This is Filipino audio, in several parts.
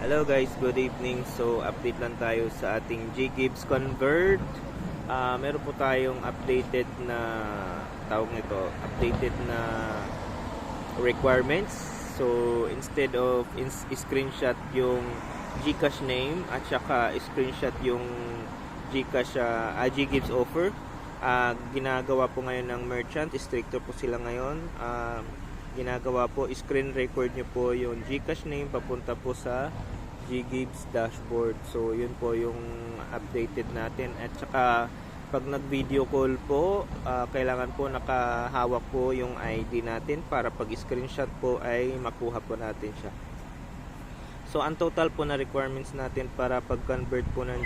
Hello guys, good evening. So update lang tayo sa ating G-Gibbs Convert. Meron po tayong updated na updated na requirements. So instead of screenshot yung GCash name at saka screenshot yung GCash G-Gibbs offer, ginagawa po ngayon ng merchant, stricto po sila ngayon. Ginagawa po, screen record nyo po yung GCash name papunta po sa G-Gibbs dashboard. So yun po yung updated natin. At saka pag nag video call po, kailangan po nakahawak po yung ID natin para pag screenshot po ay makuha po natin siya. So ang total po na requirements natin para pag convert po ng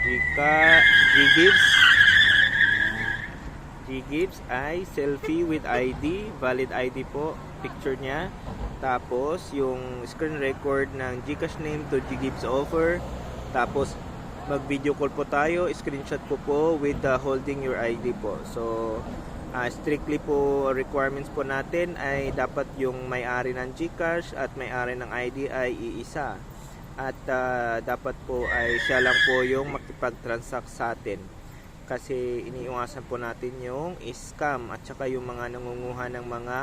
G-Gibbs ay selfie with ID, valid ID po, picture niya. Tapos yung screen record ng GCash name to G-Gibbs offer. Tapos mag video call po tayo, screenshot po with holding your ID po. So strictly po requirements po natin ay dapat yung may-ari ng GCash at may-ari ng ID ay iisa. At dapat po ay siya lang po yung makipag-transact sa atin. Kasi iniiwasan po natin yung scam at saka yung mga nangunguha ng mga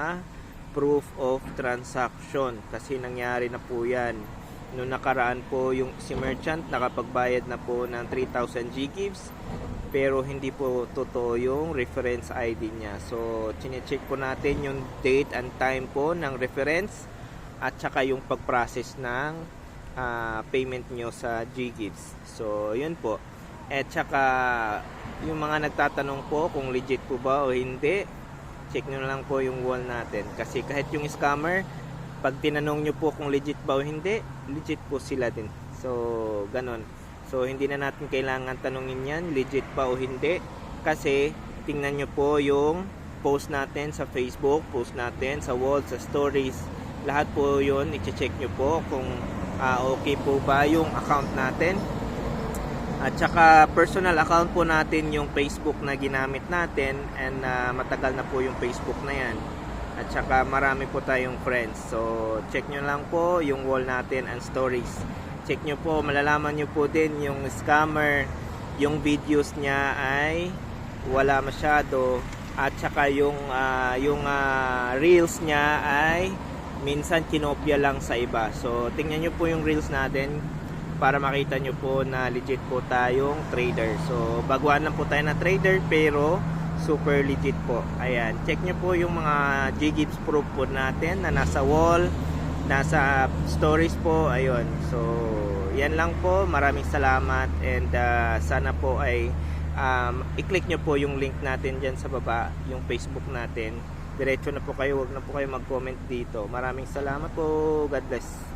proof of transaction, kasi nangyari na po yan noong nakaraan po. Yung si merchant nakapagbayad na po ng 3,000 G-Gibbs pero hindi po totoo yung reference ID niya. So chinecheck po natin yung date and time po ng reference at saka yung pag-process ng payment nyo sa G-Gibbs. So yun po. At saka yung mga nagtatanong po kung legit po ba o hindi, check nyo na lang po yung wall natin. Kasi kahit yung scammer, pag tinanong nyo po kung legit ba o hindi, legit po sila din. So ganon. So hindi na natin kailangan tanungin yan, legit pa o hindi. Kasi tingnan nyo po yung post natin sa Facebook, post natin sa wall, sa stories. Lahat po yun, i-check nyo po kung okay po ba yung account natin. At saka personal account po natin yung Facebook na ginamit natin, and matagal na po yung Facebook na yan. At saka marami po tayong friends. So check nyo lang po yung wall natin and stories. Check nyo po, malalaman nyo po din yung scammer, yung videos niya ay wala masyado. At saka yung reels niya ay minsan kinopya lang sa iba. So tingnan nyo po yung reels natin para makita nyo po na legit po tayong trader. So baguhan lang po tayo na trader pero super legit po. Ayan, check nyo po yung mga G-Gibbs proof po natin na nasa wall, nasa stories po. Ayun, so yan lang po. Maraming salamat, and sana po ay i-click nyo po yung link natin dyan sa baba, yung Facebook natin. Diretso na po kayo, wag na po kayo mag-comment dito. Maraming salamat po. God bless.